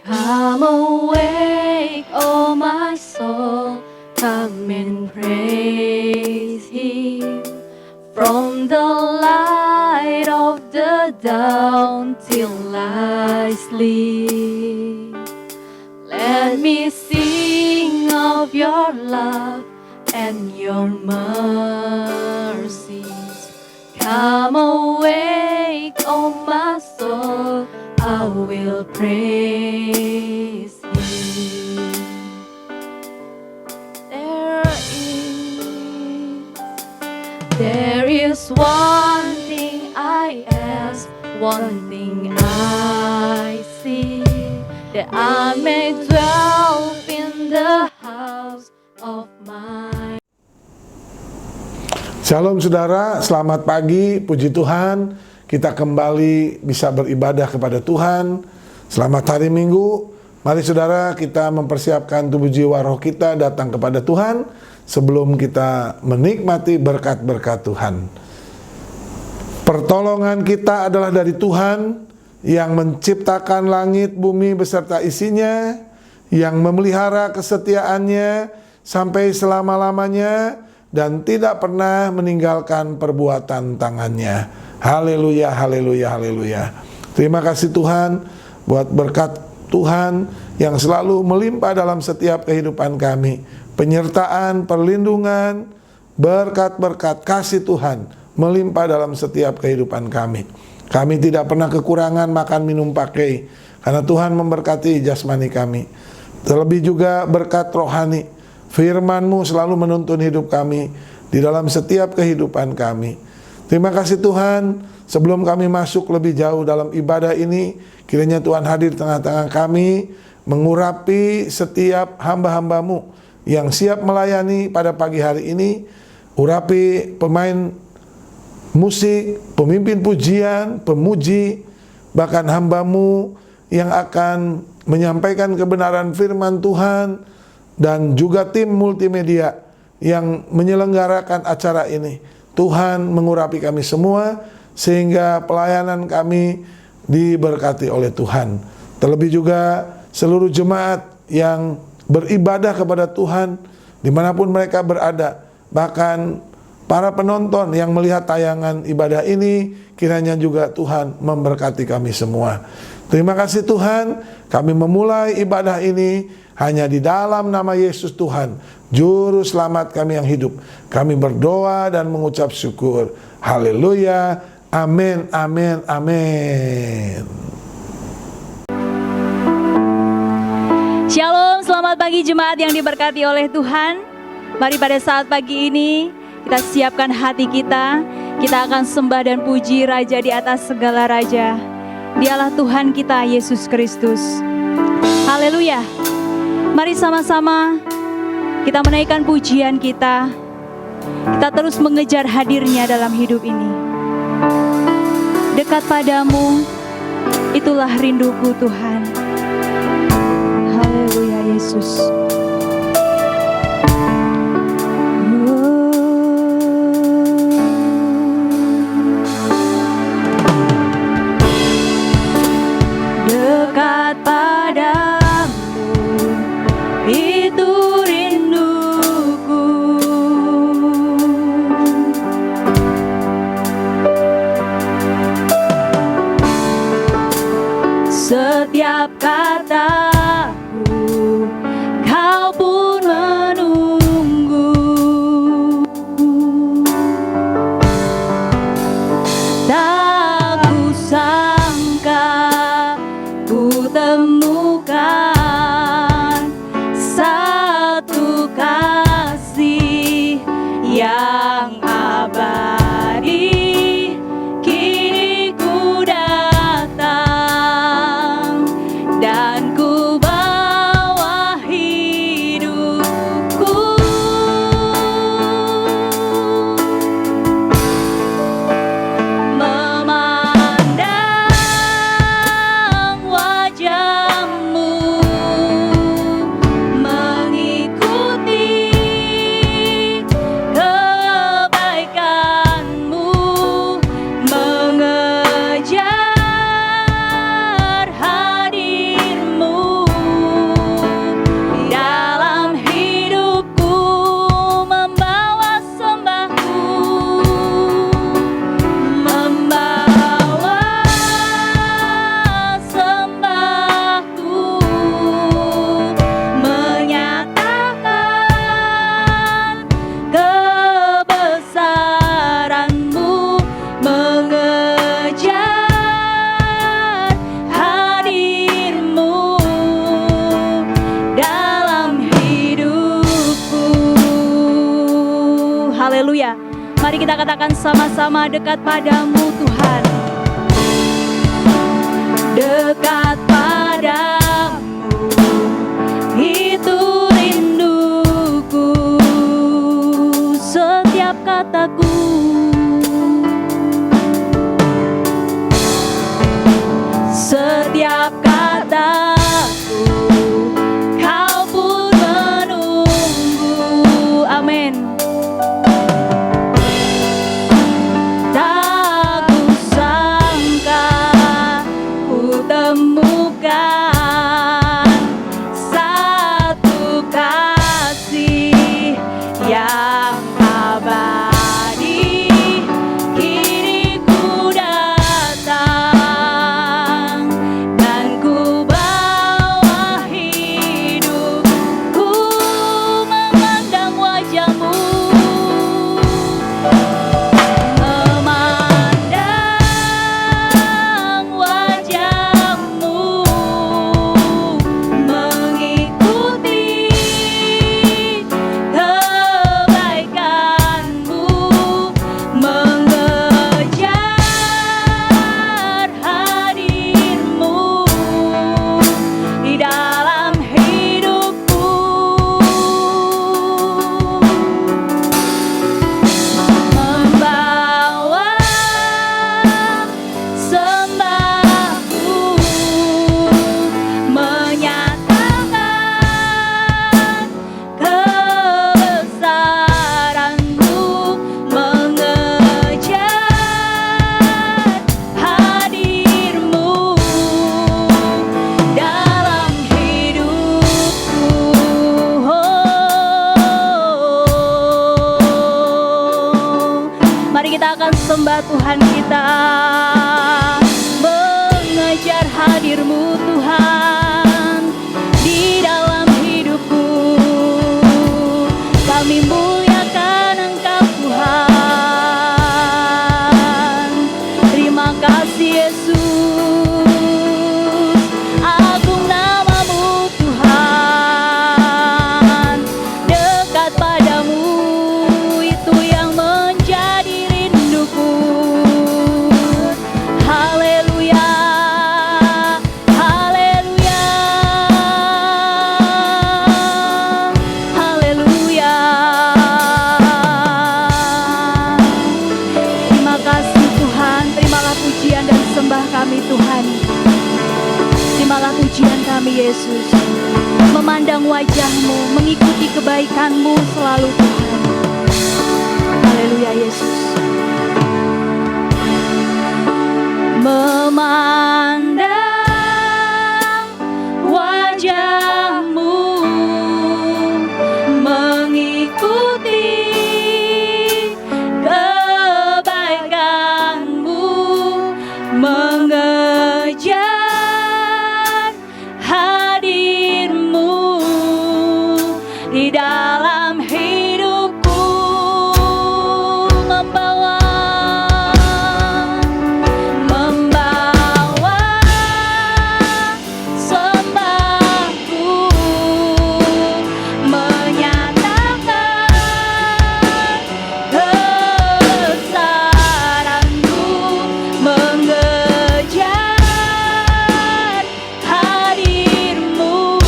Come awake, oh my soul, come and praise Him. From the light of the dawn till I sleep, let me sing of your love and your mercies. Come awake, oh my soul, I will praise Him. There is one thing I ask, one thing I see, that I may dwell in the house of my. Shalom saudara, selamat pagi, puji Tuhan. Kita kembali bisa beribadah kepada Tuhan. Selamat hari Minggu. Mari saudara, kita mempersiapkan tubuh jiwa roh kita datang kepada Tuhan sebelum kita menikmati berkat-berkat Tuhan. Pertolongan kita adalah dari Tuhan yang menciptakan langit, bumi beserta isinya, yang memelihara kesetiaannya sampai selama-lamanya dan tidak pernah meninggalkan perbuatan tangannya. Haleluya, haleluya, haleluya. Terima kasih Tuhan buat berkat Tuhan yang selalu melimpah dalam setiap kehidupan kami. Penyertaan, perlindungan, berkat-berkat kasih Tuhan melimpah dalam setiap kehidupan kami. Kami tidak pernah kekurangan makan, minum, pakai, karena Tuhan memberkati jasmani kami. Terlebih juga berkat rohani, firman-Mu selalu menuntun hidup kami di dalam setiap kehidupan kami. Terima kasih Tuhan, sebelum kami masuk lebih jauh dalam ibadah ini, kiranya Tuhan hadir di tengah-tengah kami, mengurapi setiap hamba-hamba-Mu yang siap melayani pada pagi hari ini. Urapi pemain musik, pemimpin pujian, pemuji, bahkan hamba-Mu yang akan menyampaikan kebenaran firman Tuhan, dan juga tim multimedia yang menyelenggarakan acara ini. Tuhan mengurapi kami semua sehingga pelayanan kami diberkati oleh Tuhan. Terlebih juga seluruh jemaat yang beribadah kepada Tuhan dimanapun mereka berada, bahkan para penonton yang melihat tayangan ibadah ini, kiranya juga Tuhan memberkati kami semua. Terima kasih Tuhan, kami memulai ibadah ini hanya di dalam nama Yesus Tuhan, Juru Selamat kami yang hidup. Kami berdoa dan mengucap syukur. Haleluya, amin, amin, amin. Shalom, selamat pagi jemaat yang diberkati oleh Tuhan. Mari pada saat pagi ini kita siapkan hati kita. Kita akan sembah dan puji Raja di atas segala raja. Dialah Tuhan kita Yesus Kristus. Haleluya. Mari sama-sama kita menaikkan pujian kita. Kita terus mengejar hadirnya dalam hidup ini. Dekat padamu, itulah rinduku Tuhan. Haleluya Yesus. Dekat padamu, itu rinduku. Setiap kataku, kau pun menunggu. Tak kusangka ku temukan satu kasih yang abadi. Kini ku datang dan ku bawa hidupku. Memandang wajah-Mu Mari kita katakan sama-sama, dekat padamu Tuhan. Dekat padamu, itu rinduku. Setiap kataku, setiap kataku, kau pun menunggu. Amin. Tak kusangka ku temukan satu kasih yang abadi. Kini ku datang dan ku bawa hidupku memandang wajahmu, memandang wajahmu, mengikuti kebaikanmu, mengejar hadirmu di dalam hidupku, membawa sembahku, menyatakan kebesaranmu, mengejar hadirmu dalam hidupku. Mari kita akan sembah Tuhan kita, mengejar hadirmu Tuhan di dalam hidupku. Kami muliakan Engkau Tuhan. Terima kasih Yesus, agung namamu Tuhan. Dekat padamu, itu yang menjadi rinduku. Haleluya, haleluya, haleluya. Terima kasih Tuhan, terimalah pujian dan sembah kami Tuhan. Terimalah pujian kami Yesus, memandang wajahmu, mengikuti kebaikanmu selalu Tuhan. Haleluya Yesus. Memandang wajahmu, mengikuti kebaikanmu, mengejar hadirmu di dalam hidupku, membawa sembahku, menyatakan kebesaranmu, mengejar hadirmu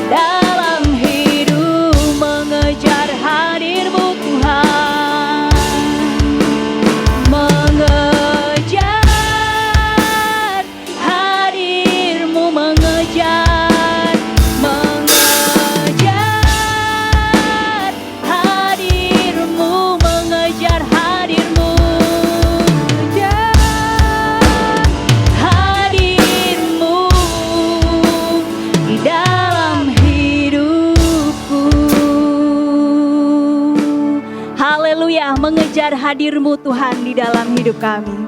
dalam hidup, mengejar hadirmu Tuhan, mengejar hadirmu, mengejar hadirmu, mengejar hadirmu, mengejar hadirmu di dalam hidupku. Haleluya, mengejar hadirmu Tuhan di dalam hidup kami.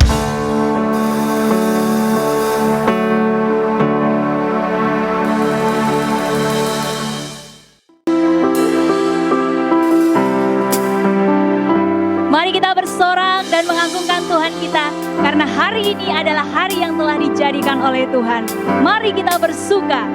Mari kita bersorak dan mengagungkan Tuhan kita, karena hari ini adalah hari yang telah dijadikan oleh Tuhan. Mari kita bersuka.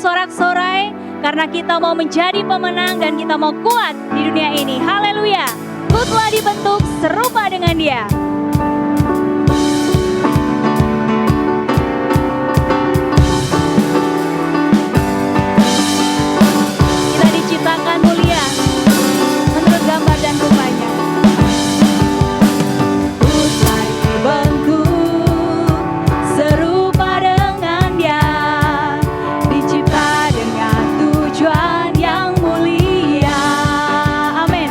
bersorak-sorai karena kita mau menjadi pemenang dan kita mau kuat di dunia ini. Haleluya. Ku telah dibentuk serupa dengan Dia. Kita diciptakan mulia menurut gambar dan rupanya. Ku telah dibentuk serupa dengan Dia, dicipta dengan tujuan yang mulia. Amin.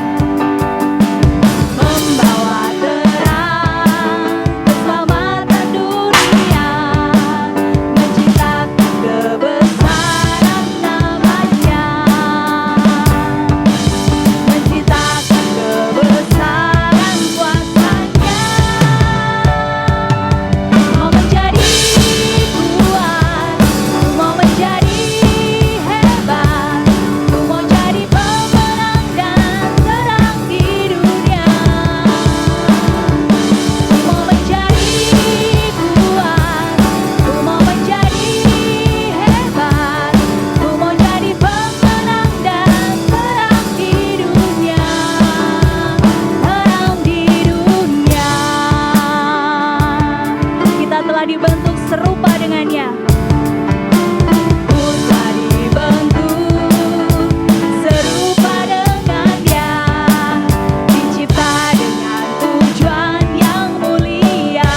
Membawa terang keselamatan dunia, menciptakan kebesaran namanya, menciptakan kebesaran kuasanya. Mau menjadi kuat, mau menjadi hebat, mau jadi pemenang dan terang di dunia. Mau menjadi kuat, mau menjadi hebat, mau jadi pemenang dan terang di dunia. Terang di dunia. Kita telah dibentuk serupa dengannya. Ku telah dibentuk serupa dengan Dia, dicipta dengan tujuan yang mulia.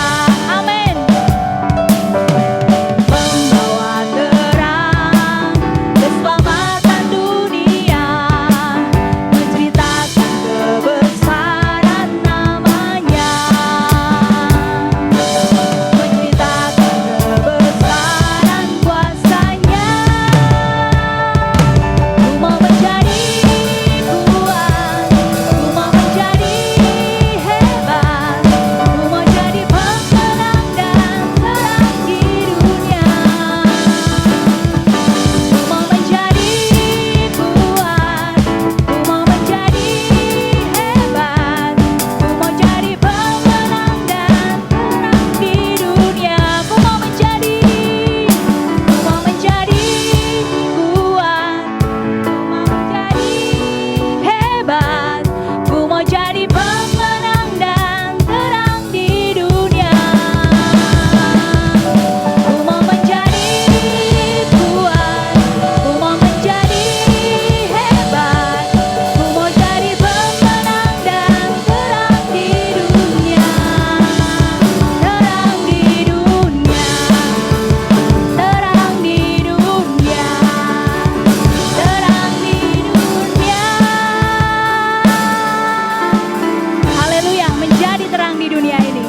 Amin. Membawa terang keselamatan dunia, menceritakan kebesaran namanya, menceritakan kebesaran kuasanya. Ku mau menjadi kuat, ku mau menjadi hebat, ku mau jadi pemenang dan terang di dunia. Ku mau menjadi kuat, ku mau menjadi hebat, ku mau jadi pemenang dan terang di dunia. Ku mau menjadi kuat, ku mau menjadi hebat, ku mau jadi pemenang dan terang di dunia. Ku mau menjadi kuat, ku mau menjadi hebat, ku mau jadi pemenang dan terang di dunia. Terang di dunia, terang di dunia, terang di dunia. Haleluya, menjadi terang di dunia ini.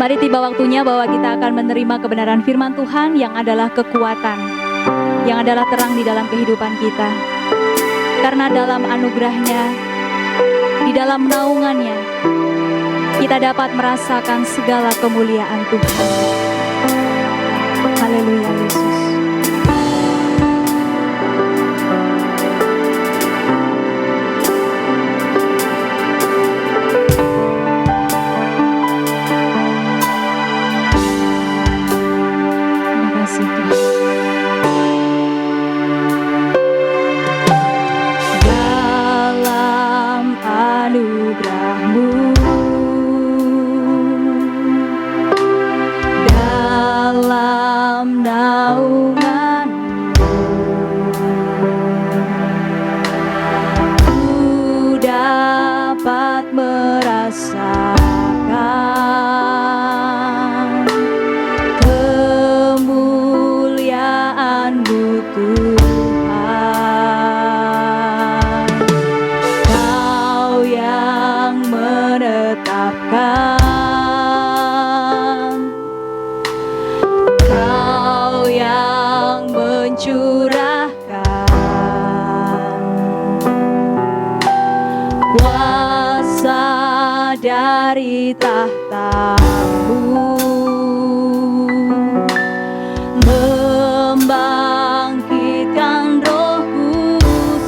Mari tiba waktunya bahwa kita akan menerima kebenaran firman Tuhan yang adalah kekuatan, yang adalah terang di dalam kehidupan kita. Karena dalam anugerahnya, di dalam naungannya, kita dapat merasakan segala kemuliaan Tuhan. Haleluya Yesus. Terima kasih Tuhan. Dalam anugerah-Mu, dalam naungan ku dapat merasakan kemuliaan-Mu Tuhan. Kau yang menetapkan, Kau yang mencurahkan kuasa dari tahta-Mu, membangkitkan Roh Kudus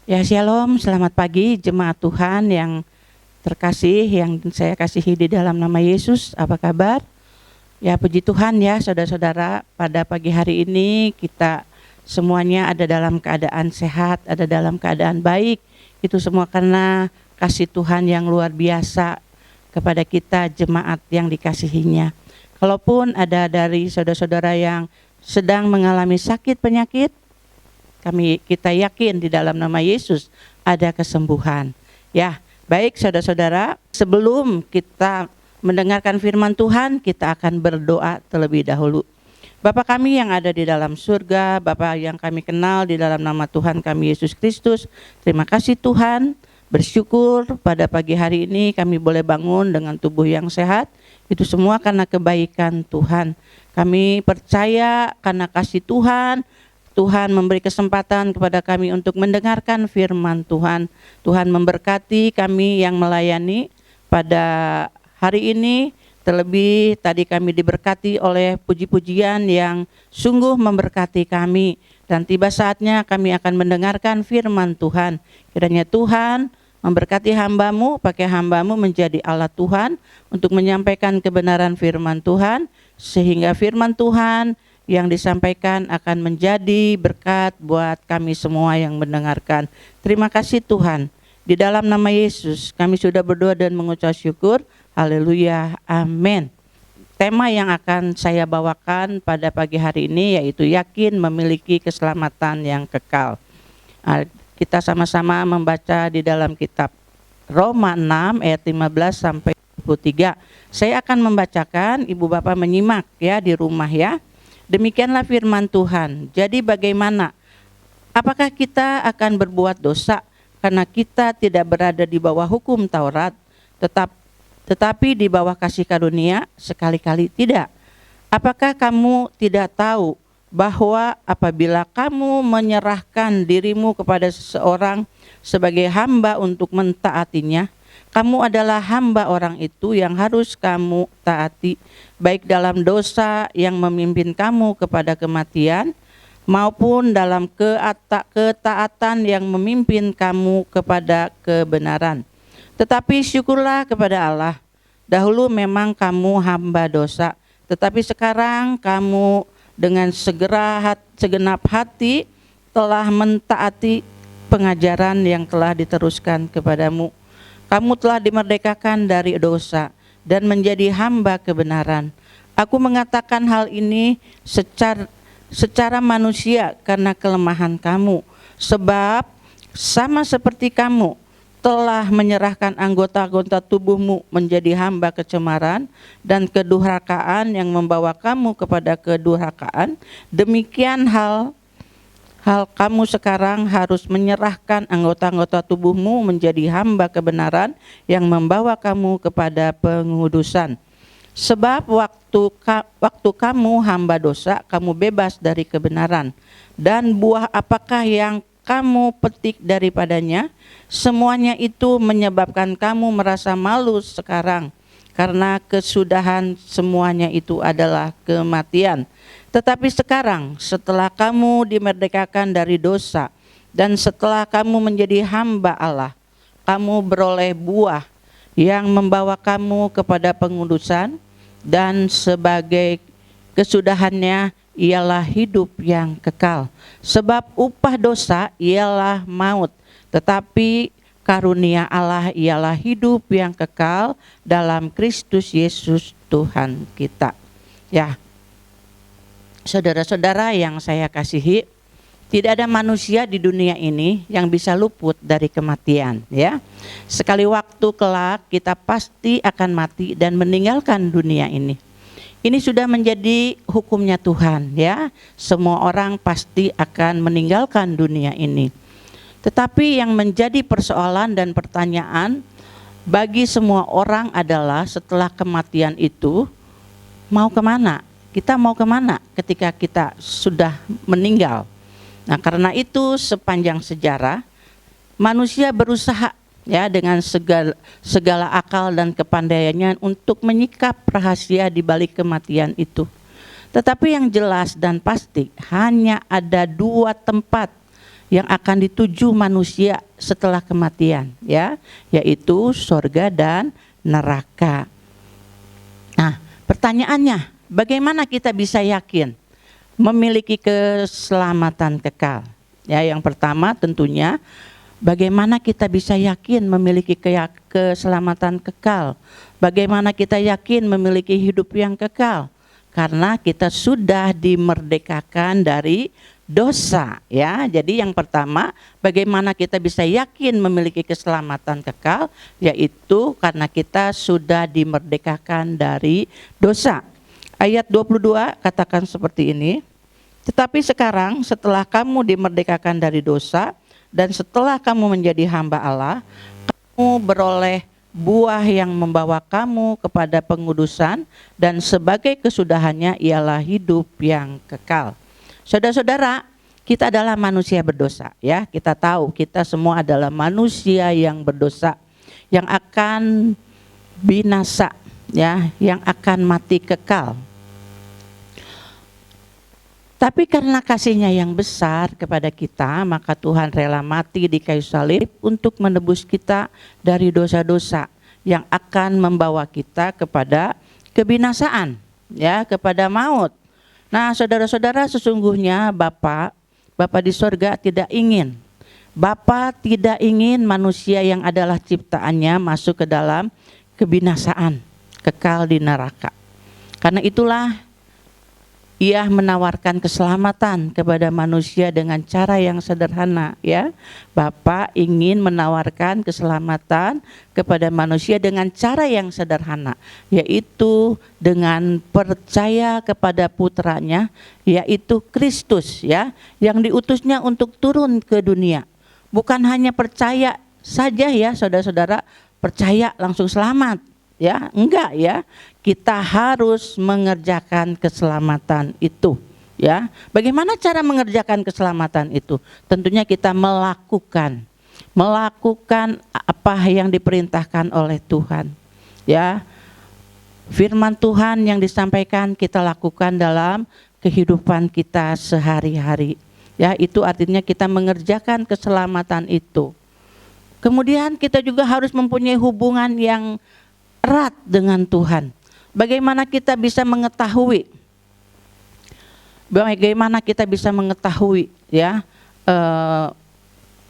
Ya, shalom, selamat pagi jemaat Tuhan yang terkasih, yang saya kasihi di dalam nama Yesus. Apa kabar? Ya, puji Tuhan ya saudara-saudara, pada pagi hari ini kita semuanya ada dalam keadaan sehat, ada dalam keadaan baik. Itu semua karena kasih Tuhan yang luar biasa kepada kita jemaat yang dikasihinya. Kalaupun ada dari saudara-saudara yang sedang mengalami sakit penyakit, kita yakin di dalam nama Yesus ada kesembuhan. Ya, baik saudara-saudara, sebelum kita mendengarkan firman Tuhan, kita akan berdoa terlebih dahulu. Bapa kami yang ada di dalam surga, Bapa yang kami kenal di dalam nama Tuhan kami Yesus Kristus, terima kasih Tuhan, bersyukur pada pagi hari ini kami boleh bangun dengan tubuh yang sehat, itu semua karena kebaikan Tuhan. Kami percaya karena kasih Tuhan, Tuhan memberi kesempatan kepada kami untuk mendengarkan firman Tuhan. Tuhan memberkati kami yang melayani pada hari ini. Terlebih tadi kami diberkati oleh puji-pujian yang sungguh memberkati kami. Dan tiba saatnya kami akan mendengarkan firman Tuhan. Kiranya Tuhan memberkati hamba-Mu, pakai hamba-Mu menjadi alat Tuhan untuk menyampaikan kebenaran firman Tuhan. Sehingga firman Tuhan yang disampaikan akan menjadi berkat buat kami semua yang mendengarkan. Terima kasih Tuhan. Di dalam nama Yesus kami sudah berdoa dan mengucap syukur. Haleluya. Amin. Tema yang akan saya bawakan pada pagi hari ini yaitu yakin memiliki keselamatan yang kekal. Kita sama-sama membaca di dalam kitab Roma 6 ayat 15 sampai 23. Saya akan membacakan, Ibu Bapak menyimak ya di rumah ya. Demikianlah firman Tuhan. Jadi bagaimana? Apakah kita akan berbuat dosa karena kita tidak berada di bawah hukum Taurat, tetapi di bawah kasih karunia? Sekali-kali tidak. Apakah kamu tidak tahu bahwa apabila kamu menyerahkan dirimu kepada seseorang sebagai hamba untuk mentaatinya, kamu adalah hamba orang itu yang harus kamu taati, baik dalam dosa yang memimpin kamu kepada kematian, maupun dalam ketaatan yang memimpin kamu kepada kebenaran. Tetapi syukurlah kepada Allah, dahulu memang kamu hamba dosa, tetapi sekarang kamu dengan segenap hati telah mentaati pengajaran yang telah diteruskan kepadamu. Kamu telah dimerdekakan dari dosa dan menjadi hamba kebenaran. Aku mengatakan hal ini secara manusia karena kelemahan kamu. Sebab sama seperti kamu telah menyerahkan anggota-anggota tubuhmu menjadi hamba kecemaran dan kedurhakaan yang membawa kamu kepada kedurhakaan, demikian hal kamu sekarang harus menyerahkan anggota-anggota tubuhmu menjadi hamba kebenaran yang membawa kamu kepada pengudusan. Sebab waktu kamu hamba dosa, kamu bebas dari kebenaran. Dan buah apakah yang kamu petik daripadanya? Semuanya itu menyebabkan kamu merasa malu sekarang, karena kesudahan semuanya itu adalah kematian. Tetapi sekarang setelah kamu dimerdekakan dari dosa dan setelah kamu menjadi hamba Allah, kamu beroleh buah yang membawa kamu kepada pengudusan, dan sebagai kesudahannya ialah hidup yang kekal. Sebab upah dosa ialah maut, tetapi karunia Allah ialah hidup yang kekal dalam Kristus Yesus Tuhan kita. Ya, saudara-saudara yang saya kasihi, tidak ada manusia di dunia ini yang bisa luput dari kematian, ya. Sekali waktu kelak kita pasti akan mati dan meninggalkan dunia ini. Ini sudah menjadi hukumnya Tuhan, ya. Semua orang pasti akan meninggalkan dunia ini. Tetapi yang menjadi persoalan dan pertanyaan bagi semua orang adalah setelah kematian itu mau kemana? Kita mau kemana ketika kita sudah meninggal? Nah, karena itu sepanjang sejarah manusia berusaha ya dengan segala akal dan kepandaiannya untuk menyikap rahasia di balik kematian itu. Tetapi yang jelas dan pasti hanya ada dua tempat yang akan dituju manusia setelah kematian, ya, yaitu sorga dan neraka. Nah, pertanyaannya, bagaimana kita bisa yakin memiliki keselamatan kekal? Ya, yang pertama tentunya bagaimana kita bisa yakin memiliki keselamatan kekal? Bagaimana kita yakin memiliki hidup yang kekal? Karena kita sudah dimerdekakan dari dosa, ya. Jadi yang pertama, bagaimana kita bisa yakin memiliki keselamatan kekal, yaitu karena kita sudah dimerdekakan dari dosa. Ayat 22 katakan seperti ini, tetapi sekarang setelah kamu dimerdekakan dari dosa dan setelah kamu menjadi hamba Allah, kamu beroleh buah yang membawa kamu kepada pengudusan, dan sebagai kesudahannya ialah hidup yang kekal. Saudara-saudara, kita adalah manusia berdosa, ya. Kita tahu kita semua adalah manusia yang berdosa, yang akan binasa, ya, yang akan mati kekal. Tapi karena kasih-Nya yang besar kepada kita, maka Tuhan rela mati di kayu salib untuk menebus kita dari dosa-dosa yang akan membawa kita kepada kebinasaan, ya, kepada maut. Nah, saudara-saudara, sesungguhnya Bapa di sorga tidak ingin manusia yang adalah ciptaannya masuk ke dalam kebinasaan, kekal di neraka. Karena itulah Ia menawarkan keselamatan kepada manusia dengan cara yang sederhana, ya. Bapa ingin menawarkan keselamatan kepada manusia dengan cara yang sederhana, yaitu dengan percaya kepada putranya, yaitu Kristus, ya, yang diutusnya untuk turun ke dunia. Bukan hanya percaya saja, ya, saudara-saudara, percaya langsung selamat, ya, enggak, ya. Kita harus mengerjakan keselamatan itu, ya. Bagaimana cara mengerjakan keselamatan itu? Tentunya kita melakukan apa yang diperintahkan oleh Tuhan, ya. Firman Tuhan yang disampaikan kita lakukan dalam kehidupan kita sehari-hari, ya. Itu artinya kita mengerjakan keselamatan itu. Kemudian kita juga harus mempunyai hubungan yang erat dengan Tuhan. Bagaimana kita bisa mengetahui? Ya,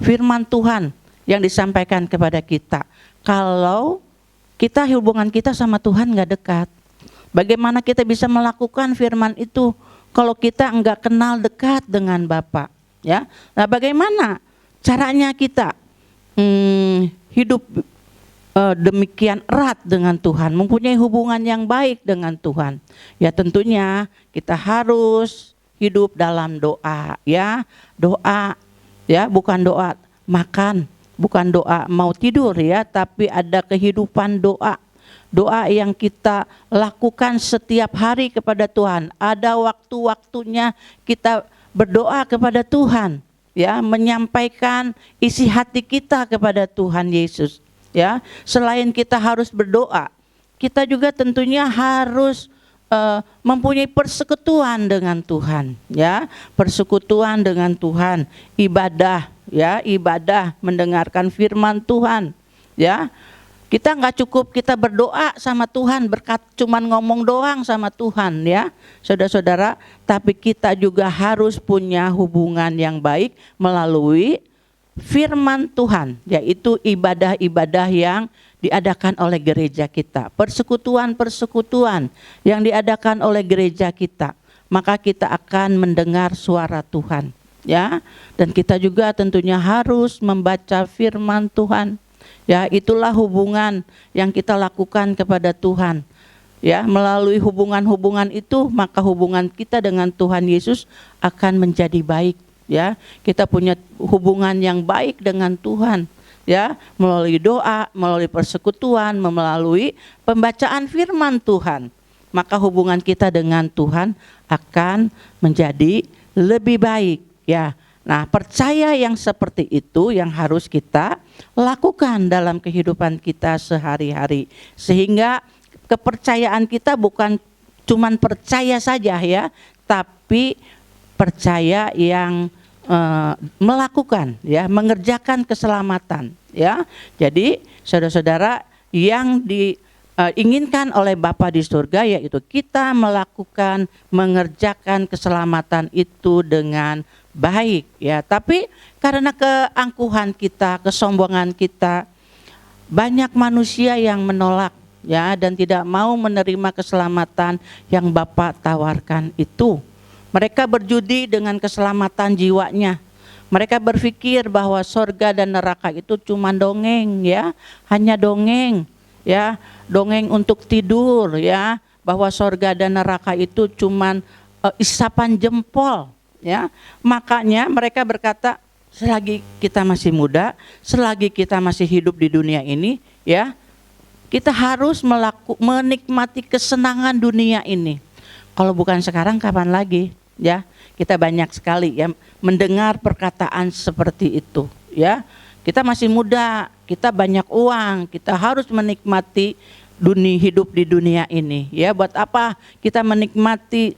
firman Tuhan yang disampaikan kepada kita. Kalau kita hubungan kita sama Tuhan nggak dekat, bagaimana kita bisa melakukan firman itu kalau kita nggak kenal dekat dengan Bapa? Ya, nah bagaimana caranya kita hidup demikian erat dengan Tuhan, mempunyai hubungan yang baik dengan Tuhan? Ya, tentunya kita harus hidup dalam doa, ya. Doa, ya, bukan doa makan, bukan doa mau tidur, ya, tapi ada kehidupan doa. Doa yang kita lakukan setiap hari kepada Tuhan. Ada waktu-waktunya kita berdoa kepada Tuhan, ya, menyampaikan isi hati kita kepada Tuhan Yesus. Ya, selain kita harus berdoa, kita juga tentunya harus mempunyai persekutuan dengan Tuhan, ya, persekutuan dengan Tuhan, ibadah, ya, ibadah mendengarkan firman Tuhan, ya. Kita nggak cukup kita berdoa sama Tuhan, cuman ngomong doang sama Tuhan, ya, saudara-saudara, tapi kita juga harus punya hubungan yang baik melalui firman Tuhan, yaitu ibadah-ibadah yang diadakan oleh gereja kita, persekutuan-persekutuan yang diadakan oleh gereja kita, maka kita akan mendengar suara Tuhan, ya. Dan kita juga tentunya harus membaca firman Tuhan, ya. Itulah hubungan yang kita lakukan kepada Tuhan, ya. Melalui hubungan-hubungan itu, maka hubungan kita dengan Tuhan Yesus akan menjadi baik, ya. Kita punya hubungan yang baik dengan Tuhan, ya, melalui doa, melalui persekutuan, melalui pembacaan firman Tuhan, maka hubungan kita dengan Tuhan akan menjadi lebih baik, ya. Nah, percaya yang seperti itu yang harus kita lakukan dalam kehidupan kita sehari-hari, sehingga kepercayaan kita bukan cuman percaya saja, ya, tapi percaya yang melakukan, ya, mengerjakan keselamatan, ya. Jadi saudara-saudara, yang diinginkan oleh Bapa di surga yaitu kita melakukan, mengerjakan keselamatan itu dengan baik, ya. Tapi karena keangkuhan kita, kesombongan kita, banyak manusia yang menolak, ya, dan tidak mau menerima keselamatan yang Bapa tawarkan itu. Mereka berjudi dengan keselamatan jiwanya. Mereka berpikir bahwa surga dan neraka itu cuma dongeng, ya, hanya dongeng, ya, dongeng untuk tidur, ya, bahwa surga dan neraka itu cuma isapan jempol, ya. Makanya mereka berkata, selagi kita masih muda, selagi kita masih hidup di dunia ini, ya, kita harus menikmati kesenangan dunia ini. Kalau bukan sekarang, kapan lagi? Ya, kita banyak sekali ya mendengar perkataan seperti itu, ya. Kita masih muda, kita banyak uang, kita harus menikmati hidup di dunia ini, ya. Buat apa kita menikmati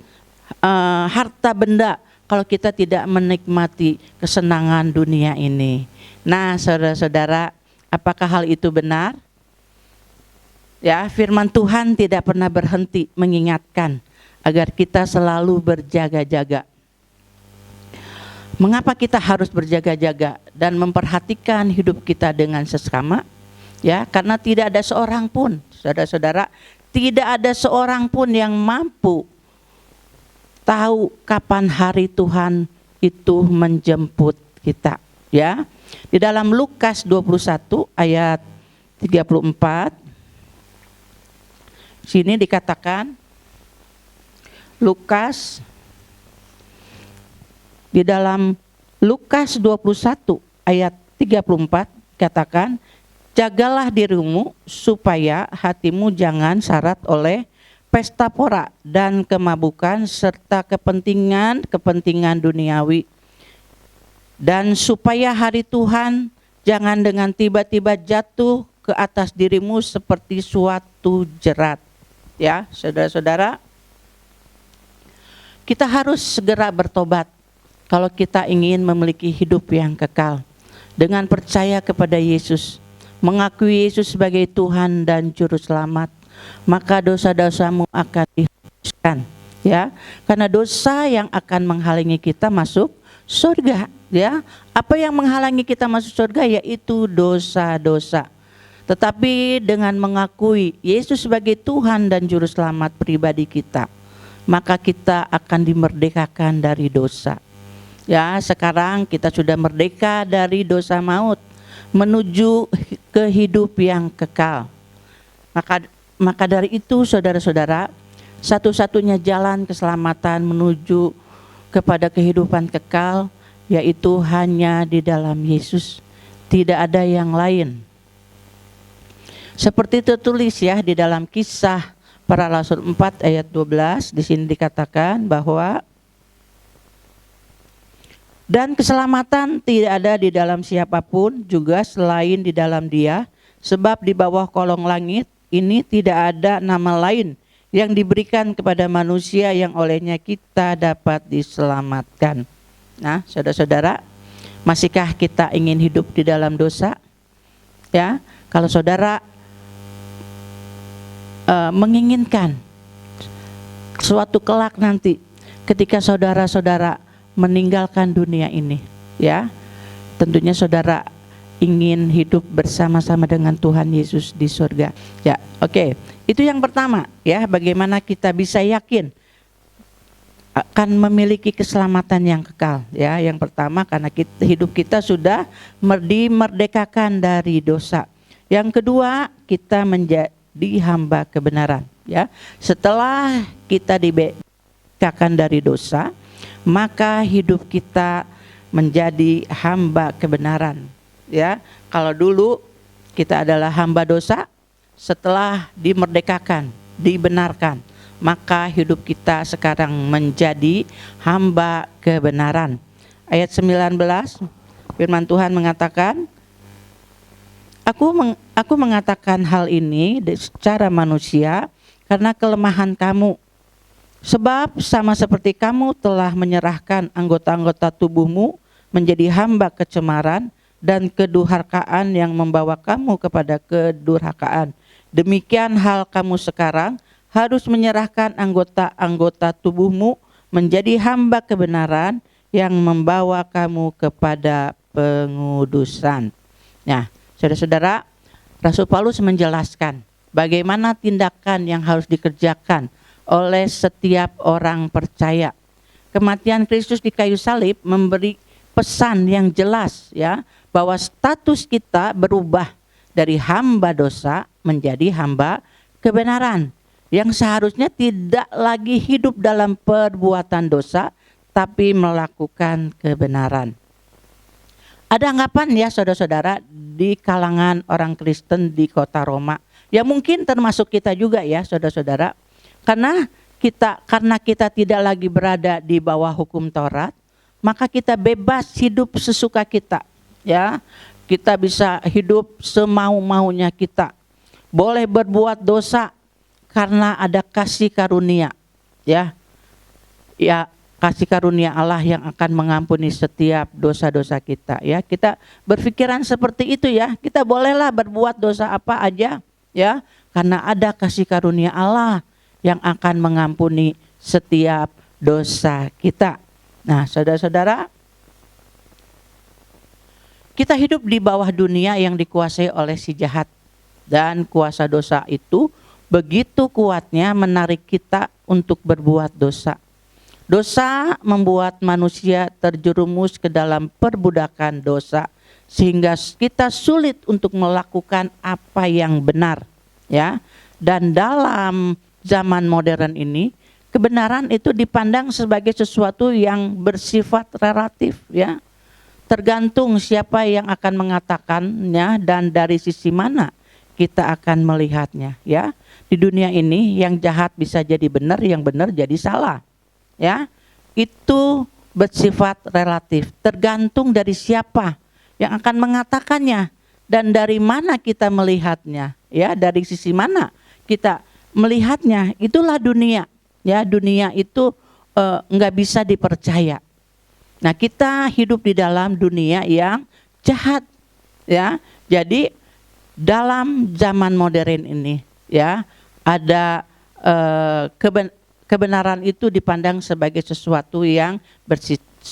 harta benda kalau kita tidak menikmati kesenangan dunia ini? Nah, saudara-saudara, apakah hal itu benar? Ya, firman Tuhan tidak pernah berhenti mengingatkan agar kita selalu berjaga-jaga. Mengapa kita harus berjaga-jaga dan memperhatikan hidup kita dengan sesama? Ya, karena tidak ada seorang pun, saudara-saudara, tidak ada seorang pun yang mampu tahu kapan hari Tuhan itu menjemput kita, ya. Di dalam Lukas 21 ayat 34 sini dikatakan, di dalam Lukas 21 ayat 34 katakan, jagalah dirimu supaya hatimu jangan syarat oleh pesta pora dan kemabukan serta kepentingan duniawi, dan supaya hari Tuhan jangan dengan tiba-tiba jatuh ke atas dirimu seperti suatu jerat. Ya, saudara-saudara, kita harus segera bertobat kalau kita ingin memiliki hidup yang kekal. Dengan percaya kepada Yesus, mengakui Yesus sebagai Tuhan dan Juru Selamat, maka dosa-dosamu akan dihapuskan, ya. Karena dosa yang akan menghalangi kita masuk surga, ya. Apa yang menghalangi kita masuk surga yaitu dosa-dosa. Tetapi dengan mengakui Yesus sebagai Tuhan dan Juru Selamat pribadi kita, maka kita akan dimerdekakan dari dosa. Ya, sekarang kita sudah merdeka dari dosa maut menuju ke hidup yang kekal. Maka dari itu, saudara-saudara, satu-satunya jalan keselamatan menuju kepada kehidupan kekal yaitu hanya di dalam Yesus. Tidak ada yang lain. Seperti tertulis ya di dalam Kisah Para Rasul 4 ayat 12, di sini dikatakan bahwa dan keselamatan tidak ada di dalam siapapun juga selain di dalam Dia, sebab di bawah kolong langit ini tidak ada nama lain yang diberikan kepada manusia yang olehnya kita dapat diselamatkan. Nah, saudara-saudara, masihkah kita ingin hidup di dalam dosa? Ya, kalau saudara menginginkan suatu kelak nanti ketika saudara-saudara meninggalkan dunia ini, ya, tentunya saudara ingin hidup bersama-sama dengan Tuhan Yesus di surga. Ya, oke. Itu yang pertama, ya, bagaimana kita bisa yakin akan memiliki keselamatan yang kekal, ya. Yang pertama karena hidup kita sudah dimerdekakan dari dosa. Yang kedua, kita menjadi hamba kebenaran, ya. Setelah kita dibebaskan dari dosa, maka hidup kita menjadi hamba kebenaran, ya. Kalau dulu kita adalah hamba dosa, setelah dimerdekakan, dibenarkan, maka hidup kita sekarang menjadi hamba kebenaran. Ayat 19, firman Tuhan mengatakan, Aku mengatakan hal ini secara manusia karena kelemahan kamu. Sebab sama seperti kamu telah menyerahkan anggota-anggota tubuhmu menjadi hamba kecemaran dan kedurhakaan yang membawa kamu kepada kedurhakaan. Demikian hal kamu sekarang harus menyerahkan anggota-anggota tubuhmu menjadi hamba kebenaran yang membawa kamu kepada pengudusan. Nah, saudara-saudara, Rasul Paulus menjelaskan bagaimana tindakan yang harus dikerjakan oleh setiap orang percaya. Kematian Kristus di kayu salib memberi pesan yang jelas, ya, bahwa status kita berubah dari hamba dosa menjadi hamba kebenaran, yang seharusnya tidak lagi hidup dalam perbuatan dosa tapi melakukan kebenaran. Ada anggapan, ya saudara-saudara, di kalangan orang Kristen di kota Roma, ya mungkin termasuk kita juga, ya saudara-saudara, karena kita tidak lagi berada di bawah hukum Taurat, maka kita bebas hidup sesuka kita, ya. Kita bisa hidup semau-maunya kita. Boleh berbuat dosa karena ada kasih karunia, ya. Ya, kasih karunia Allah yang akan mengampuni setiap dosa-dosa kita, ya. Kita berpikiran seperti itu, ya. Kita bolehlah berbuat dosa apa aja, ya, karena ada kasih karunia Allah yang akan mengampuni setiap dosa kita. Nah, saudara-saudara, kita hidup di bawah dunia yang dikuasai oleh si jahat, dan kuasa dosa itu begitu kuatnya menarik kita untuk berbuat dosa. Dosa membuat manusia terjerumus ke dalam perbudakan dosa sehingga kita sulit untuk melakukan apa yang benar, ya. Dan dalam zaman modern ini, kebenaran itu dipandang sebagai sesuatu yang bersifat relatif, ya. Tergantung siapa yang akan mengatakannya dan dari sisi mana kita akan melihatnya, ya. Di dunia ini yang jahat bisa jadi benar, yang benar jadi salah, ya. Itu bersifat relatif, tergantung dari siapa yang akan mengatakannya dan dari mana kita melihatnya, ya. Dari sisi mana kita melihatnya, itulah dunia, ya. Dunia itu nggak bisa dipercaya. Nah, kita hidup di dalam dunia yang jahat, ya. Jadi dalam zaman modern ini, ya, ada kebenaran itu dipandang sebagai sesuatu yang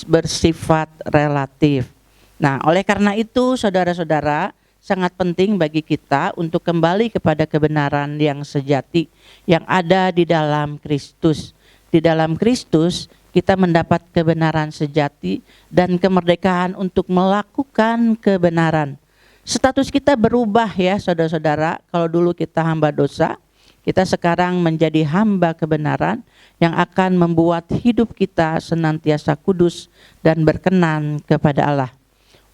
bersifat relatif. Nah, oleh karena itu, saudara-saudara, sangat penting bagi kita untuk kembali kepada kebenaran yang sejati yang ada di dalam Kristus. Di dalam Kristus kita mendapat kebenaran sejati dan kemerdekaan untuk melakukan kebenaran. Status kita berubah, ya saudara-saudara. Kalau dulu kita hamba dosa, kita sekarang menjadi hamba kebenaran yang akan membuat hidup kita senantiasa kudus dan berkenan kepada Allah.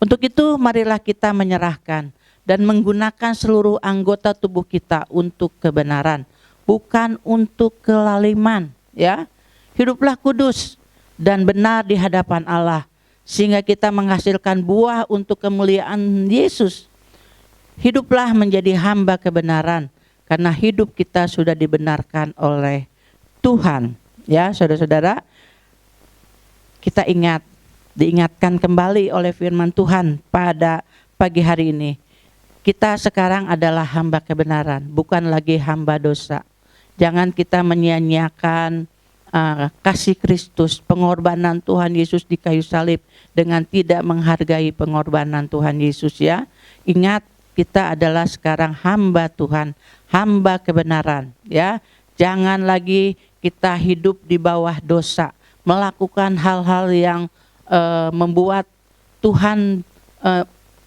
Untuk itu marilah kita menyerahkan dan menggunakan seluruh anggota tubuh kita untuk kebenaran, bukan untuk kelaliman, ya. Hiduplah kudus dan benar di hadapan Allah, sehingga kita menghasilkan buah untuk kemuliaan Yesus. Hiduplah menjadi hamba kebenaran, karena hidup kita sudah dibenarkan oleh Tuhan. Ya, saudara-saudara, kita diingatkan kembali oleh firman Tuhan pada pagi hari ini. Kita sekarang adalah hamba kebenaran, bukan lagi hamba dosa. Jangan kita menyia-nyiakan kasih Kristus, pengorbanan Tuhan Yesus di kayu salib dengan tidak menghargai pengorbanan Tuhan Yesus, ya. Ingat, kita adalah sekarang hamba Tuhan, hamba kebenaran, ya. Jangan lagi kita hidup di bawah dosa, melakukan hal-hal yang membuat Tuhan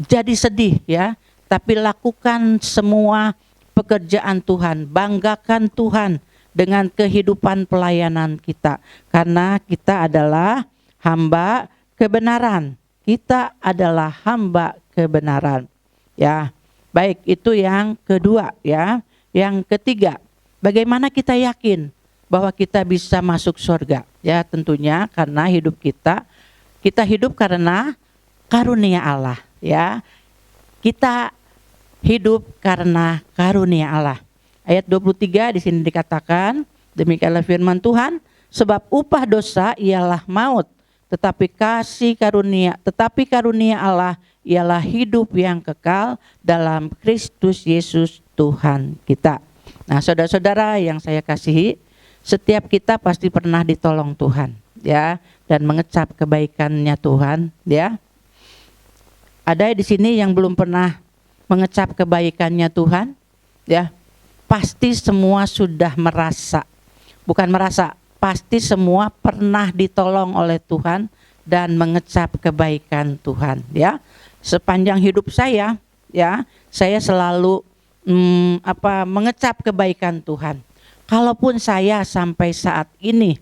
jadi sedih, ya. Tapi lakukan semua pekerjaan Tuhan, banggakan Tuhan dengan kehidupan pelayanan kita, karena kita adalah hamba kebenaran. Kita adalah hamba kebenaran, ya. Baik, itu yang kedua, ya. Yang ketiga, bagaimana kita yakin bahwa kita bisa masuk surga? Ya, tentunya karena kita hidup karena karunia Allah, ya. Kita hidup karena karunia Allah. Ayat 23 di sini dikatakan, demikianlah firman Tuhan, sebab upah dosa ialah maut, tetapi karunia Allah ialah hidup yang kekal dalam Kristus Yesus Tuhan kita. Nah, saudara-saudara yang saya kasihi, setiap kita pasti pernah ditolong Tuhan, ya, dan mengecap kebaikannya Tuhan, ya. Ada di sini yang belum pernah mengecap kebaikannya Tuhan, ya. Pasti semua sudah pasti semua pernah ditolong oleh Tuhan dan mengecap kebaikan Tuhan, ya. Sepanjang hidup saya, ya, saya selalu mengecap kebaikan Tuhan. Kalaupun saya sampai saat ini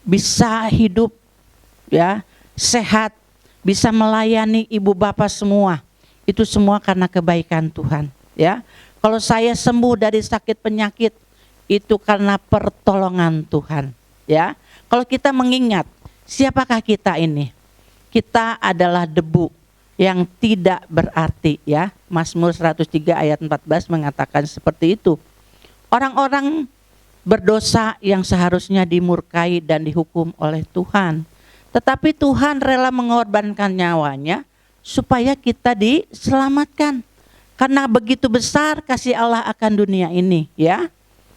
bisa hidup, ya, sehat, bisa melayani ibu bapak semua, itu semua karena kebaikan Tuhan, ya. Kalau saya sembuh dari sakit penyakit, itu karena pertolongan Tuhan, ya. Kalau kita mengingat siapakah kita ini? Kita adalah debu yang tidak berarti, ya. Mazmur 103 ayat 14 mengatakan seperti itu. Orang-orang berdosa yang seharusnya dimurkai dan dihukum oleh Tuhan. Tetapi Tuhan rela mengorbankan nyawanya supaya kita diselamatkan. Karena begitu besar kasih Allah akan dunia ini, ya.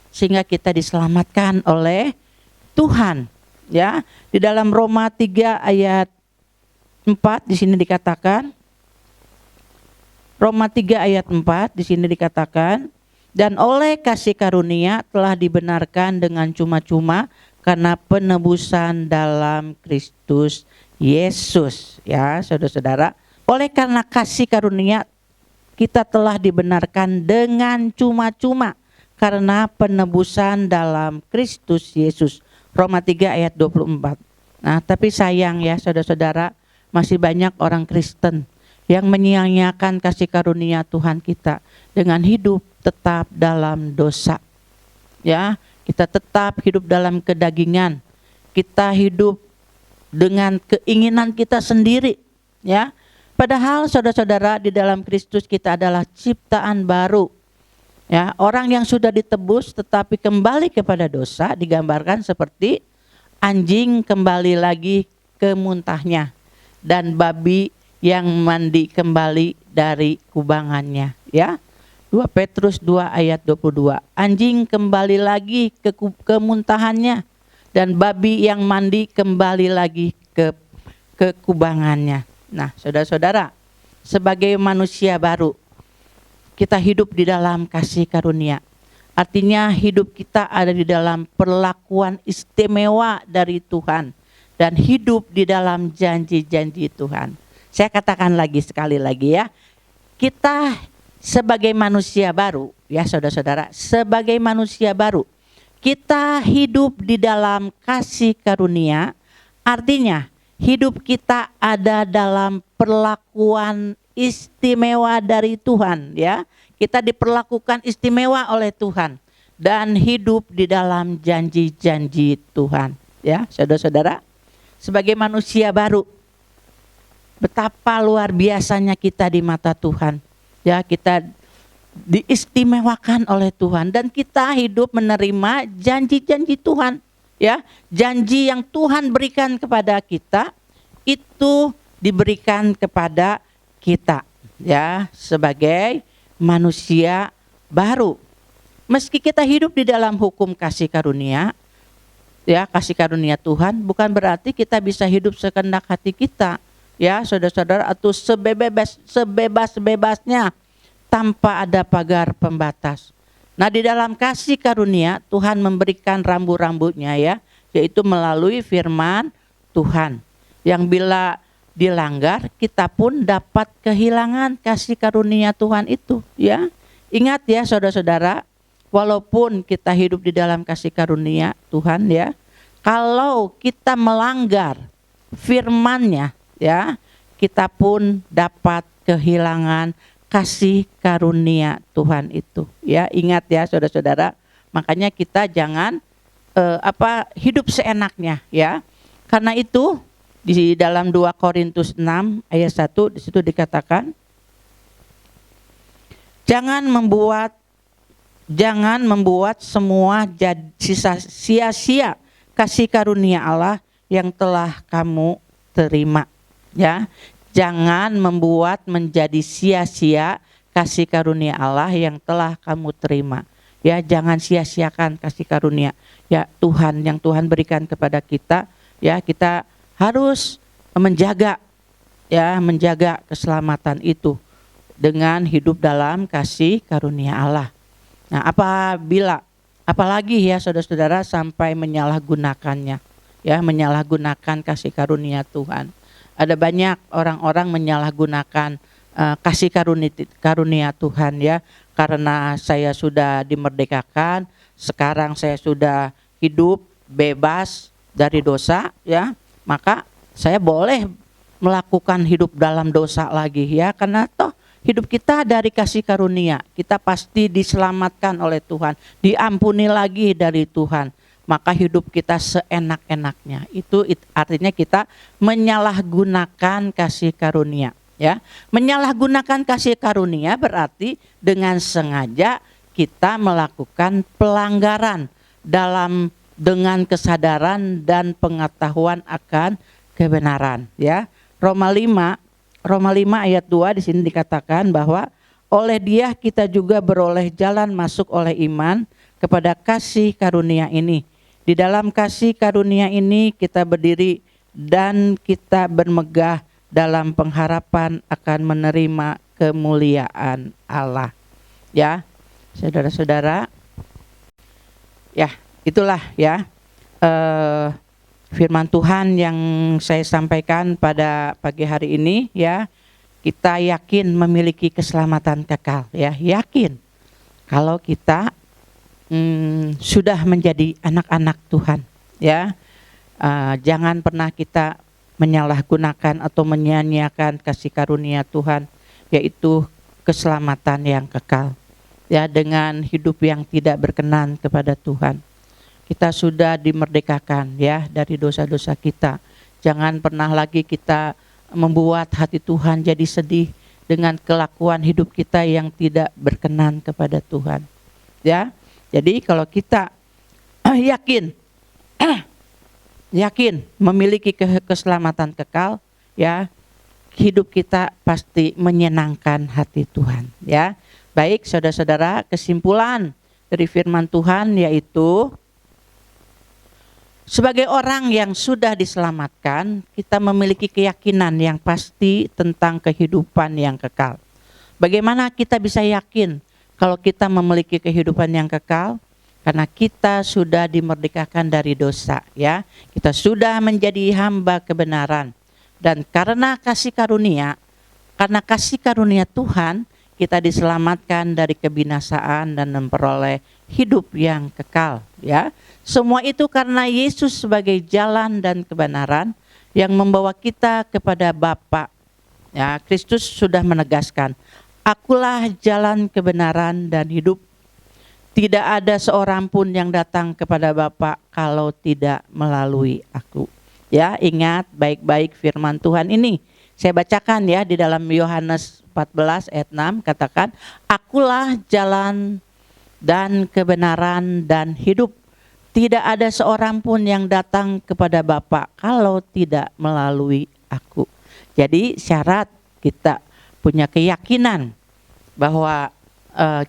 Sehingga kita diselamatkan oleh Tuhan, ya. Di dalam Roma 3 ayat 4 di sini dikatakan, Roma 3 ayat 4 di sini dikatakan, dan oleh kasih karunia telah dibenarkan dengan cuma-cuma karena penebusan dalam Kristus Yesus, ya, saudara-saudara. Oleh karena kasih karunia kita telah dibenarkan dengan cuma-cuma karena penebusan dalam Kristus Yesus. Roma 3 ayat 24. Nah, tapi sayang, ya, saudara-saudara, masih banyak orang Kristen yang menyia-nyiakan kasih karunia Tuhan kita dengan hidup tetap dalam dosa, ya. Kita tetap hidup dalam kedagingan, kita hidup dengan keinginan kita sendiri, ya. Padahal saudara-saudara, di dalam Kristus kita adalah ciptaan baru, ya. Orang yang sudah ditebus tetapi kembali kepada dosa digambarkan seperti anjing kembali lagi ke muntahnya dan babi yang mandi kembali dari kubangannya, ya. 2 Petrus 2 ayat 22. Anjing kembali lagi ke muntahannya dan babi yang mandi kembali lagi ke kubangannya. Nah, saudara-saudara, sebagai manusia baru, kita hidup di dalam kasih karunia. Artinya hidup kita ada di dalam perlakuan istimewa dari Tuhan dan hidup di dalam janji-janji Tuhan. Saya katakan sekali lagi, ya. Kita sebagai manusia baru, ya, saudara-saudara, sebagai manusia baru, kita hidup di dalam kasih karunia. Artinya hidup kita ada dalam perlakuan istimewa dari Tuhan, ya. Kita diperlakukan istimewa oleh Tuhan dan hidup di dalam janji-janji Tuhan, ya, saudara-saudara. Sebagai manusia baru, betapa luar biasanya kita di mata Tuhan, ya. Kita diistimewakan oleh Tuhan dan kita hidup menerima janji-janji Tuhan, ya. Janji yang Tuhan berikan kepada kita itu diberikan kepada kita, ya, sebagai manusia baru. Meski kita hidup di dalam hukum kasih karunia, ya, kasih karunia Tuhan, bukan berarti kita bisa hidup sekehendak hati kita, ya, saudara-saudara, atau sebebas-bebasnya tanpa ada pagar pembatas. Nah, di dalam kasih karunia Tuhan memberikan rambu-rambunya, ya, yaitu melalui firman Tuhan yang bila dilanggar kita pun dapat kehilangan kasih karunia Tuhan itu, ya. Ingat, ya, saudara-saudara, walaupun kita hidup di dalam kasih karunia Tuhan, ya, kalau kita melanggar firman-Nya, ya, kita pun dapat kehilangan kasih karunia Tuhan itu, ya. Ingat, ya, saudara-saudara, makanya kita jangan hidup seenaknya, ya. Karena itu di dalam 2 Korintus 6 ayat 1 di situ dikatakan, jangan membuat semua sisa sia-sia kasih karunia Allah yang telah kamu terima. Ya, jangan membuat menjadi sia-sia kasih karunia Allah yang telah kamu terima. Ya, jangan sia-siakan kasih karunia ya Tuhan yang Tuhan berikan kepada kita. Ya, kita harus menjaga keselamatan itu dengan hidup dalam kasih karunia Allah. Nah, apalagi ya saudara-saudara sampai menyalahgunakannya, ya menyalahgunakan kasih karunia Tuhan. Ada banyak orang-orang menyalahgunakan kasih karunia Tuhan ya, karena saya sudah dimerdekakan, sekarang saya sudah hidup bebas dari dosa ya, maka saya boleh melakukan hidup dalam dosa lagi ya, karena toh hidup kita dari kasih karunia, kita pasti diselamatkan oleh Tuhan, diampuni lagi dari Tuhan, maka hidup kita seenak-enaknya. Itu artinya kita menyalahgunakan kasih karunia. Ya, menyalahgunakan kasih karunia berarti dengan sengaja kita melakukan pelanggaran dengan kesadaran dan pengetahuan akan kebenaran. Ya, Roma 5 ayat 2 di sini dikatakan bahwa oleh Dia kita juga beroleh jalan masuk oleh iman kepada kasih karunia ini. Di dalam kasih karunia ini kita berdiri dan kita bermegah dalam pengharapan akan menerima kemuliaan Allah. Ya, saudara-saudara, ya itulah ya firman Tuhan yang saya sampaikan pada pagi hari ini ya. Kita yakin memiliki keselamatan kekal ya, yakin kalau kita sudah menjadi anak-anak Tuhan ya. Jangan pernah kita menyalahgunakan atau menyia-nyiakan kasih karunia Tuhan, yaitu keselamatan yang kekal ya, dengan hidup yang tidak berkenan kepada Tuhan. Kita sudah dimerdekakan ya dari dosa-dosa kita. Jangan pernah lagi kita membuat hati Tuhan jadi sedih dengan kelakuan hidup kita yang tidak berkenan kepada Tuhan. Ya. Jadi kalau kita yakin memiliki keselamatan kekal ya, hidup kita pasti menyenangkan hati Tuhan ya. Baik saudara-saudara, kesimpulan dari firman Tuhan yaitu sebagai orang yang sudah diselamatkan, kita memiliki keyakinan yang pasti tentang kehidupan yang kekal. Bagaimana kita bisa yakin kalau kita memiliki kehidupan yang kekal? Karena kita sudah dimerdekakan dari dosa ya. Kita sudah menjadi hamba kebenaran. Dan karena kasih karunia Tuhan, kita diselamatkan dari kebinasaan dan memperoleh hidup yang kekal ya. Semua itu karena Yesus sebagai jalan dan kebenaran yang membawa kita kepada Bapa. Ya, Kristus sudah menegaskan, "Akulah jalan kebenaran dan hidup. Tidak ada seorang pun yang datang kepada Bapa kalau tidak melalui aku." Ya, ingat baik-baik firman Tuhan ini. Saya bacakan ya di dalam Yohanes 14 ayat 6 katakan, "Akulah jalan dan kebenaran dan hidup. Tidak ada seorang pun yang datang kepada Bapa kalau tidak melalui aku." Jadi syarat kita punya keyakinan bahwa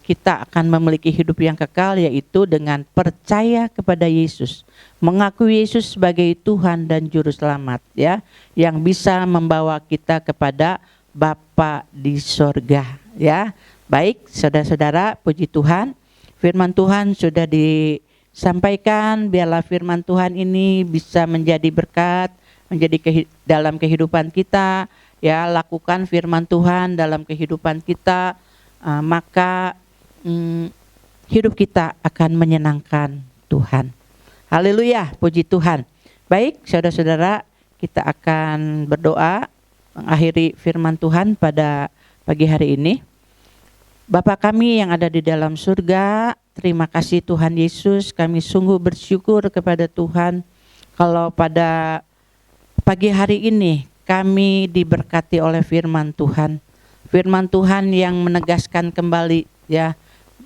kita akan memiliki hidup yang kekal yaitu dengan percaya kepada Yesus, mengakui Yesus sebagai Tuhan dan Juru Selamat ya, yang bisa membawa kita kepada Bapa di sorga ya. Baik saudara-saudara, puji Tuhan, firman Tuhan sudah disampaikan. Biarlah firman Tuhan ini bisa menjadi berkat, menjadi dalam kehidupan kita ya. Lakukan firman Tuhan dalam kehidupan kita, maka hidup kita akan menyenangkan Tuhan. Haleluya, puji Tuhan. Baik saudara-saudara, kita akan berdoa mengakhiri firman Tuhan pada pagi hari ini. Bapa kami yang ada di dalam surga, terima kasih Tuhan Yesus, kami sungguh bersyukur kepada Tuhan kalau pada pagi hari ini kami diberkati oleh firman Tuhan. Firman Tuhan yang menegaskan kembali ya,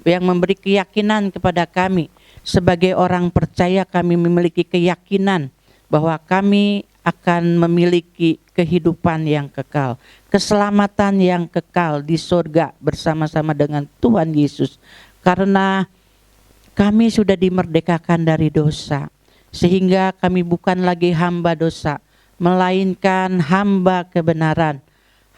yang memberi keyakinan kepada kami sebagai orang percaya. Kami memiliki keyakinan bahwa kami akan memiliki kehidupan yang kekal, keselamatan yang kekal di surga bersama-sama dengan Tuhan Yesus. Karena kami sudah dimerdekakan dari dosa, sehingga kami bukan lagi hamba dosa, melainkan hamba kebenaran.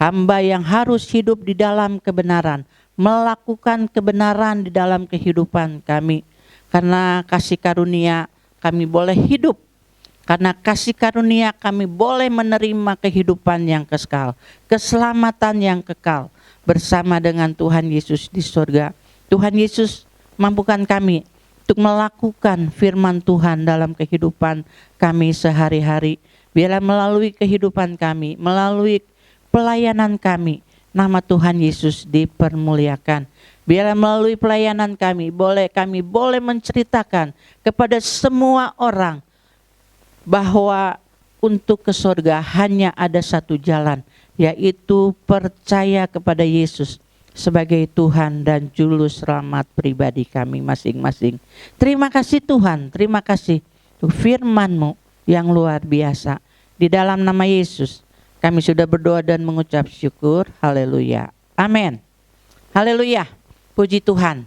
Hamba yang harus hidup di dalam kebenaran, melakukan kebenaran di dalam kehidupan kami. Karena kasih karunia kami boleh hidup. Karena kasih karunia kami boleh menerima kehidupan yang kekal, keselamatan yang kekal bersama dengan Tuhan Yesus di surga. Tuhan Yesus mampukan kami untuk melakukan firman Tuhan dalam kehidupan kami sehari-hari. Biarlah melalui kehidupan kami, melalui pelayanan kami, nama Tuhan Yesus dipermuliakan. Biarlah melalui pelayanan kami boleh menceritakan kepada semua orang bahwa untuk ke surga hanya ada satu jalan, yaitu percaya kepada Yesus sebagai Tuhan dan Juru Selamat pribadi kami masing-masing. Terima kasih Tuhan, terima kasih untuk firman-Mu yang luar biasa. Di dalam nama Yesus kami sudah berdoa dan mengucap syukur. Haleluya. Amin. Haleluya. Puji Tuhan.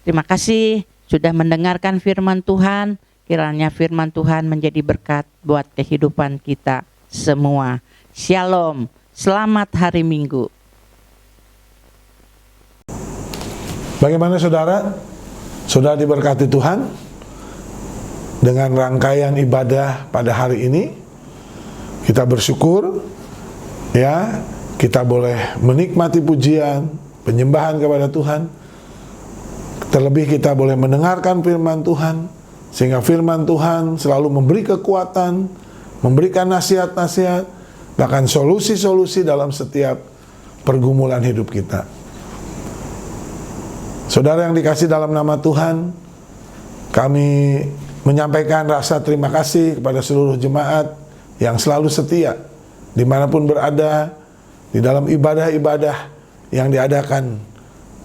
Terima kasih sudah mendengarkan firman Tuhan. Kiranya firman Tuhan menjadi berkat buat kehidupan kita semua. Shalom. Selamat hari Minggu. Bagaimana saudara? Saudara diberkati Tuhan dengan rangkaian ibadah pada hari ini. Kita bersyukur ya, kita boleh menikmati pujian, penyembahan kepada Tuhan. Terlebih kita boleh mendengarkan firman Tuhan, sehingga firman Tuhan selalu memberi kekuatan, memberikan nasihat-nasihat, bahkan solusi-solusi dalam setiap pergumulan hidup kita. Saudara yang dikasih dalam nama Tuhan, kami menyampaikan rasa terima kasih kepada seluruh jemaat yang selalu setia dimanapun berada di dalam ibadah-ibadah yang diadakan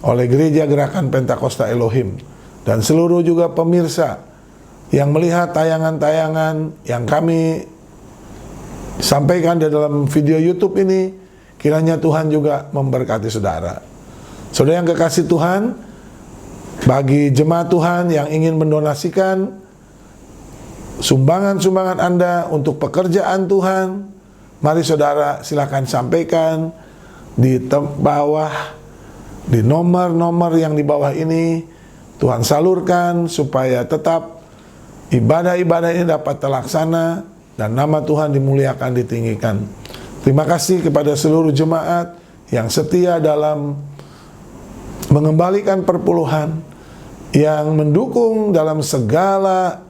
oleh Gereja Gerakan Pentakosta Elohim, dan seluruh juga pemirsa yang melihat tayangan-tayangan yang kami sampaikan di dalam video YouTube ini. Kiranya Tuhan juga memberkati saudara. Saudara yang kekasih Tuhan, bagi jemaat Tuhan yang ingin mendonasikan sumbangan-sumbangan Anda untuk pekerjaan Tuhan, mari saudara silakan sampaikan di bawah, di nomor-nomor yang di bawah ini. Tuhan salurkan supaya tetap ibadah-ibadah ini dapat terlaksana dan nama Tuhan dimuliakan, ditinggikan. Terima kasih kepada seluruh jemaat yang setia dalam mengembalikan perpuluhan, yang mendukung dalam segala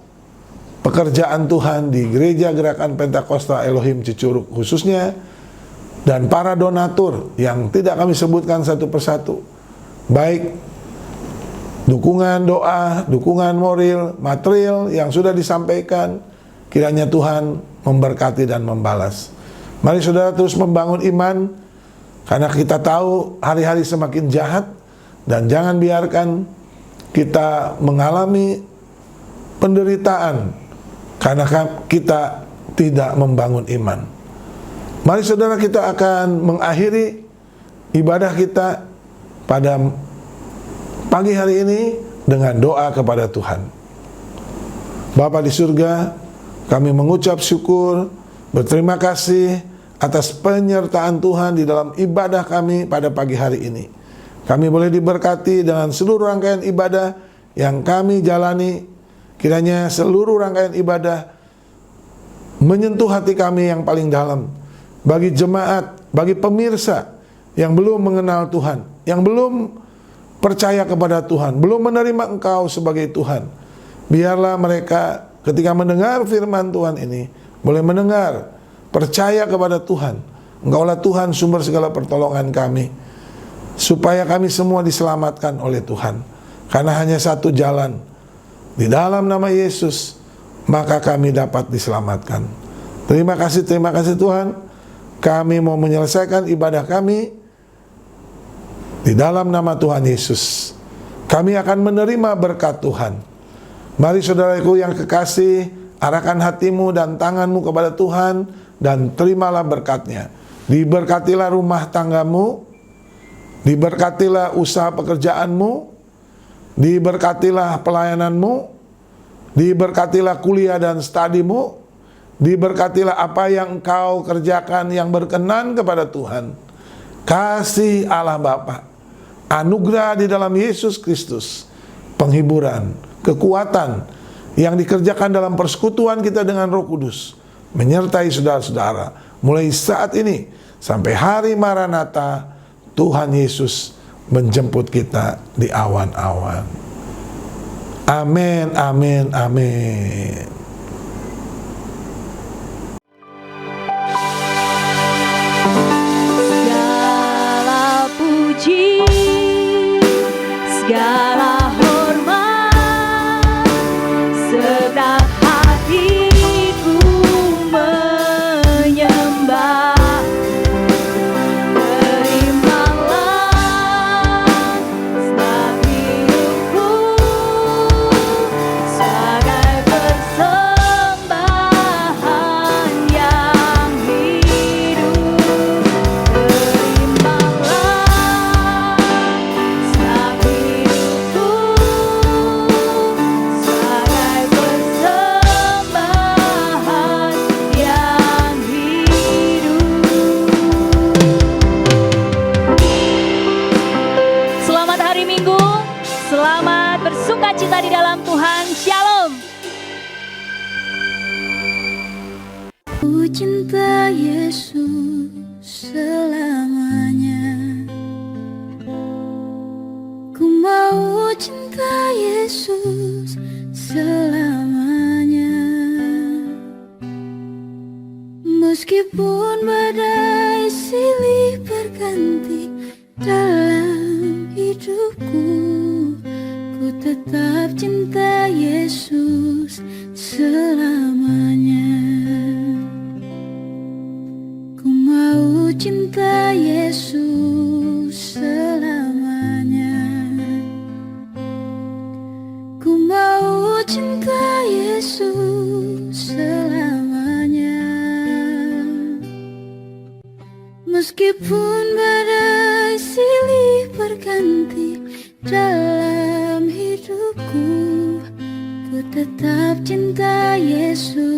pekerjaan Tuhan di Gereja Gerakan Pentakosta Elohim Cicurug khususnya, dan para donatur yang tidak kami sebutkan satu persatu, baik dukungan doa, dukungan moral, material yang sudah disampaikan. Kiranya Tuhan memberkati dan membalas. Mari saudara terus membangun iman, karena kita tahu hari-hari semakin jahat, dan jangan biarkan kita mengalami penderitaan karena kita tidak membangun iman. Mari saudara, kita akan mengakhiri ibadah kita pada pagi hari ini dengan doa kepada Tuhan. Bapa di surga, kami mengucap syukur, berterima kasih atas penyertaan Tuhan di dalam ibadah kami pada pagi hari ini. Kami boleh diberkati dengan seluruh rangkaian ibadah yang kami jalani. Kiranya seluruh rangkaian ibadah menyentuh hati kami yang paling dalam. Bagi jemaat, bagi pemirsa yang belum mengenal Tuhan, yang belum percaya kepada Tuhan, belum menerima Engkau sebagai Tuhan, biarlah mereka ketika mendengar firman Tuhan ini boleh mendengar, percaya kepada Tuhan. Engkaulah Tuhan sumber segala pertolongan kami, supaya kami semua diselamatkan oleh Tuhan. Karena hanya satu jalan, di dalam nama Yesus, maka kami dapat diselamatkan. Terima kasih Tuhan. Kami mau menyelesaikan ibadah kami di dalam nama Tuhan Yesus. Kami akan menerima berkat Tuhan. Mari saudaraku yang kekasih, arahkan hatimu dan tanganmu kepada Tuhan, dan terimalah berkat-Nya. Diberkatilah rumah tanggamu, diberkatilah usaha pekerjaanmu, diberkatilah pelayananmu, diberkatilah kuliah dan studimu, diberkatilah apa yang engkau kerjakan yang berkenan kepada Tuhan. Kasih Allah Bapa, anugerah di dalam Yesus Kristus, penghiburan, kekuatan yang dikerjakan dalam persekutuan kita dengan Roh Kudus menyertai saudara-saudara mulai saat ini sampai hari Maranatha. Tuhan Yesus menjemput kita di awan-awan. Amin, amin, amin. Segala puji, segala hormat, segenap hatiku menyembah. Terimalah segenap hidupku sebagai persembahan yang hidup. Terimalah segenap hidupku sebagai persembahan yang hidup. Selamat hari Minggu, selamat bersuka cita di dalam Tuhan. Shalom. Ku cinta Yesus selamanya. Ku mau cinta Yesus selamanya. Meskipun badai silih berganti dalam hidupku, ku tetap cinta Yesus selamanya. Ku mau cinta Yesus selamanya. Ku mau cinta Yesus selamanya. Meskipun badai silih berganti dalam hidupku, ku tetap cinta Yesus